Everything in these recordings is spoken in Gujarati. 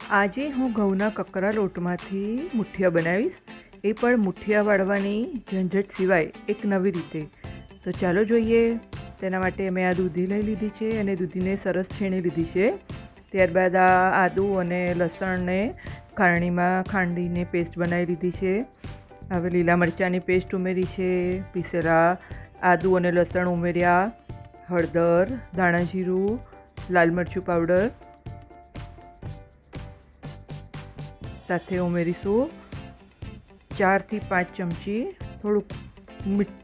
આજે હું ઘઉંના કકરા લોટમાંથી મુઠિયા બનાવીશ, એ પણ મુઠિયા વાળવાની ઝંઝટ સિવાય એક નવી રીતે. તો ચાલો જોઈએ. તેના માટે મેં આ દૂધી લઈ લીધી છે અને દૂધીને સરસ છીણી લીધી છે. ત્યારબાદ આ આદું અને લસણને ખારણીમાં ખાંડીને પેસ્ટ બનાવી લીધી છે. હવે લીલા મરચાંની પેસ્ટ ઉમેરી છે, પીસેલા આદું અને લસણ ઉમેર્યા, હળદર, ધાણા જીરું, લાલ મરચું પાવડર સાથે ઉમેરીશું 4 થી 5 ચમચી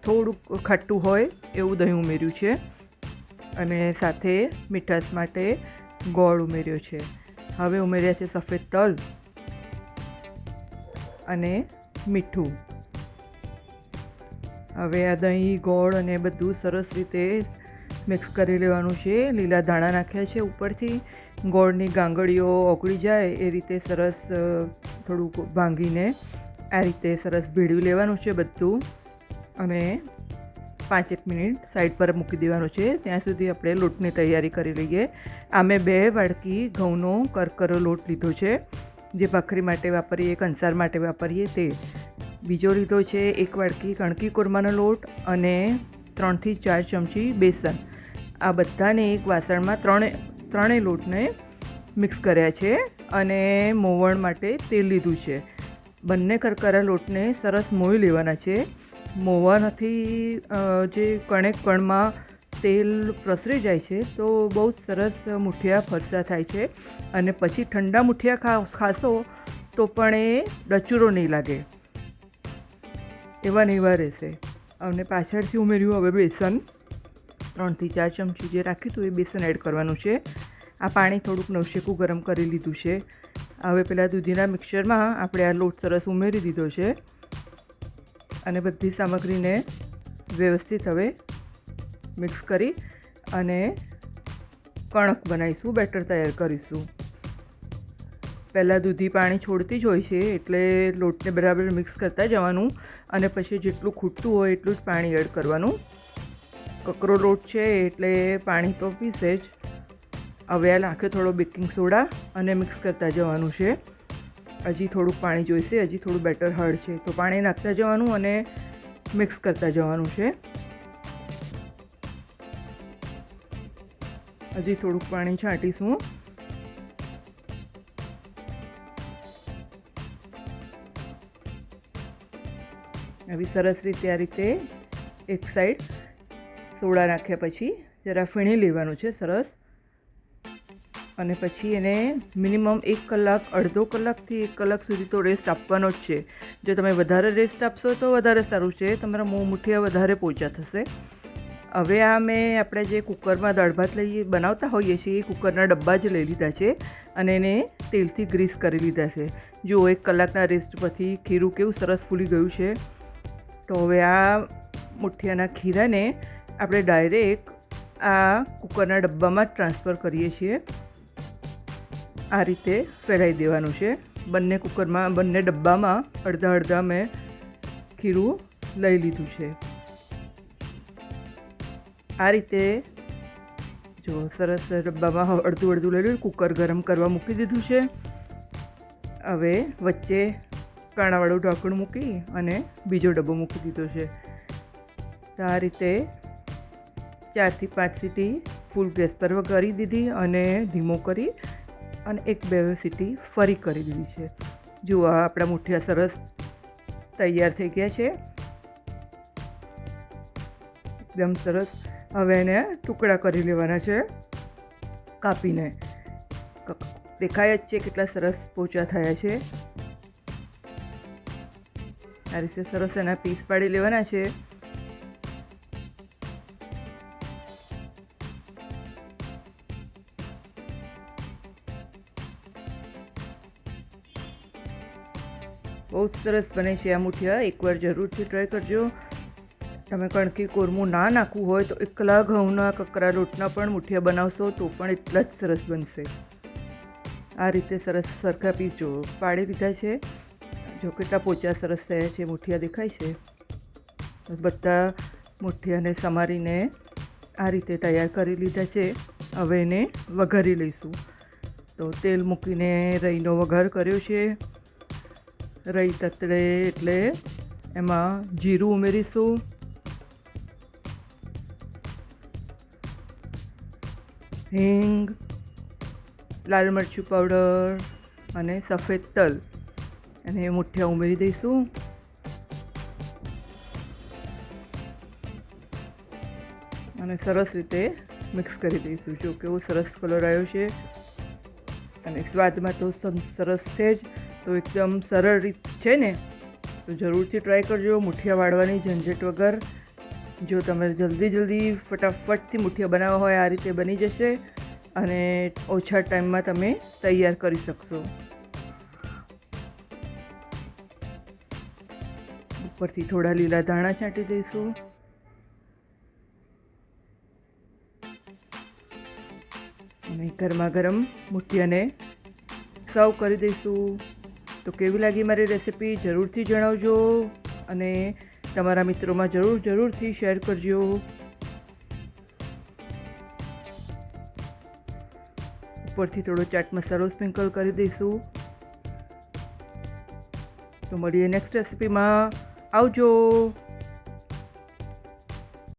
થોડુંક ખાટું હોય એવું દહીં ઉમેર્યું છે અને સાથે મીઠાશ માટે ગોળ ઉમેર્યો છે. હવે ઉમેર્યા છે સફેદ તલ અને મીઠું. હવે આ દહીં, ગોળ અને બધું સરસ રીતે મિક્સ કરી લેવાનું છે. લીલા ધાણા નાખ્યા છે ઉપરથી. ગોળની ગાંગળીઓ ઓગળી જાય એ રીતે સરસ થોડુંક ભાંગીને આ રીતે સરસ ભેળવી લેવાનું છે બધું અને 5-1 મિનિટ સાઈડ પર મૂકી દેવાનું છે. ત્યાં સુધી આપણે લોટની તૈયારી કરી લઈએ. આ મેં 2 વાડકી ઘઉંનો કરકરો લોટ લીધો છે, જે ભાખરી માટે વાપરીએ, કંસાર માટે વાપરીએ તે. બીજો લીધો છે 1 વાડકી કણકી કોરમાનો લોટ અને 3 થી 4 ચમચી બેસન. આ બધાને એક વાસણમાં ત્રણેય લોટને મિક્સ કર્યા છે અને મોવણ માટે તેલ લીધું છે. બંને કરકરા લોટને સરસ મોઈ લેવાના છે. મોવાથી જે કણમાં તેલ પ્રસરી જાય છે તો બહુ જ સરસ મુઠિયા ફરસા થાય છે અને પછી ઠંડા મુઠિયા ખાશો તો પણ એ ડચુરો નહીં લાગે, એવા ને એવા રહેશે. અને પાછળથી ઉમેર્યું હવે બેસન. 3 થી 4 ચમચી જે રાખ્યું હતું એ બેસન એડ કરવાનું છે. આ પાણી થોડુંક નવશેકું ગરમ કરી લીધું છે. હવે પેલા દૂધીના મિક્સરમાં આપણે આ લોટ સરસ ઉમેરી દીધો છે અને બધી સામગ્રીને વ્યવસ્થિત હવે મિક્સ કરી અને કણક બનાવીશું, બેટર તૈયાર કરીશું. પહેલાં દૂધી પાણી છોડતી જ હોય છે એટલે લોટને બરાબર મિક્સ કરતા જવાનું અને પછી જેટલું ખૂટતું હોય એટલું જ પાણી એડ કરવાનું. કકરો લોટ છે એટલે પાણી તો પીશે જ. હવે આ નાખ્યો થોડો બેકિંગ સોડા અને મિક્સ કરતા જવાનું છે. હજી થોડુંક પાણી જોઈશે, હજી થોડું બેટર હાર્ડ છે તો પાણી નાખતા જવાનું અને મિક્સ કરતા જવાનું છે. હજી થોડુંક પાણી છાંટીશું. આવી સરસ રીતે આ રીતે એક સાઈડ સોડા નાખ્યા પછી જરા ફીણી લેવાનું છે સરસ અને પછી એને મિનિમમ 1 કલાક, અડધો કલાકથી 1 કલાક સુધી તો રેસ્ટ આપવાનો જ છે. જો તમે વધારે રેસ્ટ આપશો તો વધારે સારું છે, તમારા મુઠિયા વધારે પોચા થશે. હવે આ મેં આપણે જે કુકરમાં દાળ ભાત બનાવતા હોઈએ છીએ એ કુકરના ડબ્બા જ લઈ લીધા છે અને એને તેલથી ગ્રીસ કરી લીધા છે. જો 1 કલાકના રેસ્ટ પછી ખીરું કેવું સરસ ફૂલી ગયું છે. તો હવે આ મુઠિયાના ખીરાને આપણે ડાયરેક્ટ આ કુકરના ડબ્બામાં ટ્રાન્સફર કરીએ છીએ. આ રીતે ફેલાઈ દેવાનું છે. બંને ડબ્બામાં અડધા મેં ખીરું લઈ લીધું છે. આ રીતે જો સરસ ડબ્બામાં અડધું લઈ લીધું. કુકર ગરમ કરવા મૂકી દીધું છે. હવે વચ્ચે કાણાવાળું ઢાંકણું મૂકી અને બીજો ડબ્બો મૂકી દીધો છે. તો આ રીતે 4 થી 5 સીટી ફૂલ ગેસ પર કરી દીધી અને ધીમો કરી અને 1-2 સીટી ફરી કરી દીધી છે. જુઓ આપણા મુઠિયા સરસ તૈયાર થઈ ગયા છે, એકદમ સરસ. હવે એને ટુકડા કરી લેવાના છે કાપીને. દેખાય જ છે કેટલા સરસ પોચા થયા છે. આ રીતે સરસ એના પીસ પાડી લેવાના છે. બહુ સરસ બને છે આ મુઠિયા. એકવાર જરૂરથી ટ્રાય કરજો. તમે કણકી કોરમું ના નાખવું હોય તો એકલા ઘઉંના કકરા લોટના પણ મુઠિયા બનાવશો તો પણ એટલા જ સરસ બનશે. આ રીતે સરસ સરખા પીસ જો પાડી દીધા છે. જો કેટલા પોચા સરસ થયા છે મુઠિયા દેખાય છે. બધા મુઠિયાને સમારીને આ રીતે તૈયાર કરી લીધા છે. હવે એને વઘારી લઈશું. તો તેલ મૂકીને રઈનો વઘાર કર્યો છે. રઈ તતડે એટલે એમાં જીરું ઉમેરીશું, હિંગ, લાલ મરચું પાવડર અને સફેદ તલ અને મુઠિયા ઉમેરી દઈશું. અને સરસ રીતે મિક્સ કરી દઈશું. જો કેવો સરસ કલર આવ્યો છે અને સ્વાદમાં તો સરસ છે જ. તો એકદમ સરળ રીત છે ને, તો જરૂરથી ટ્રાય કરજો. મુઠિયા વાળવાની ઝંઝટ વગર જો તમે જલ્દી ફટાફટથી મુઠિયા બનાવવા હોય આ રીતે બની જશે અને ઓછા ટાઈમમાં તમે તૈયાર કરી શકશો. ઉપરથી થોડા લીલા ધાણા છાંટી દઈશું. અને ગરમા ગરમ મુઠિયાને સર્વ કરી દઈશું. તો કેવી લાગી મારી રેસિપી જરૂરથી જણાવજો અને તમારા મિત્રોમાં જરૂરથી શેર કરજો. ઉપરથી થોડો ચાટ મસાલો સ્પ્રિંકલ કરી દઈશું. તો મળીએ નેક્સ્ટ રેસિપીમાં. આવજો.